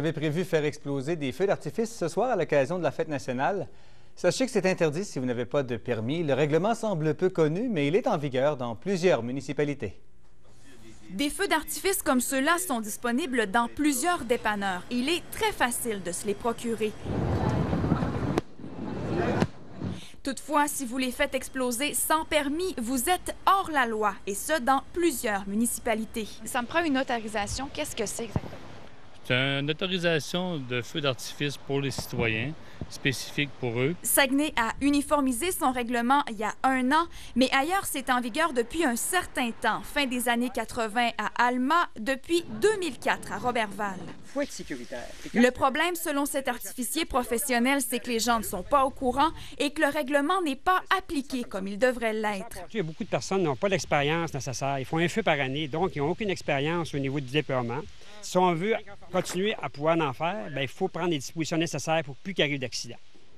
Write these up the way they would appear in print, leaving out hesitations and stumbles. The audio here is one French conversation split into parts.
Vous avez prévu faire exploser des feux d'artifice ce soir à l'occasion de la fête nationale. Sachez que c'est interdit si vous n'avez pas de permis. Le règlement semble peu connu, mais il est en vigueur dans plusieurs municipalités. Des feux d'artifice comme ceux-là sont disponibles dans plusieurs dépanneurs. Il est très facile de se les procurer. Toutefois, si vous les faites exploser sans permis, vous êtes hors la loi, et ce, dans plusieurs municipalités. Ça me prend une autorisation. Qu'est-ce que c'est exactement? C'est une autorisation de feu d'artifice pour les citoyens, spécifique pour eux. Saguenay a uniformisé son règlement il y a 1 an, mais ailleurs, c'est en vigueur depuis un certain temps. Fin des années 80 à Alma, depuis 2004 à Roberval. Il faut être sécuritaire. Le problème, selon cet artificier professionnel, c'est que les gens ne sont pas au courant et que le règlement n'est pas appliqué comme il devrait l'être. Il y a beaucoup de personnes qui n'ont pas l'expérience nécessaire. Ils font un feu par année, donc ils n'ont aucune expérience au niveau du déploiement. Si on veut continuer à pouvoir en faire, bien, il faut prendre les dispositions nécessaires pour plus qu'il arrive d'accident.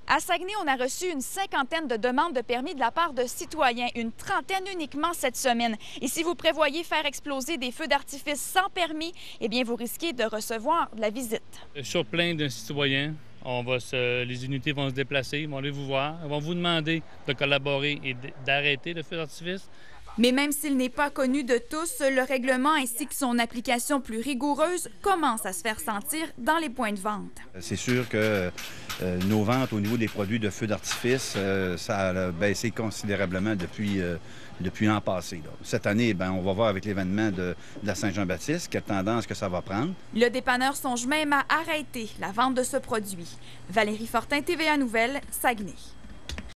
À Saguenay, on a reçu une 50aine de demandes de permis de la part de citoyens, une 30aine uniquement cette semaine. Et si vous prévoyez faire exploser des feux d'artifice sans permis, eh bien, vous risquez de recevoir de la visite. Sur plainte d'un citoyen, les unités vont se déplacer, ils vont aller vous voir, ils vont vous demander de collaborer et d'arrêter le feu d'artifice. Mais même s'il n'est pas connu de tous, le règlement ainsi que son application plus rigoureuse commence à se faire sentir dans les points de vente. C'est sûr que nos ventes au niveau des produits de feux d'artifice, ça a baissé considérablement depuis l'an passé. Là. Cette année, bien, on va voir avec l'événement de la Saint-Jean-Baptiste quelle tendance que ça va prendre. Le dépanneur songe même à arrêter la vente de ce produit. Valérie Fortin, TVA Nouvelles, Saguenay.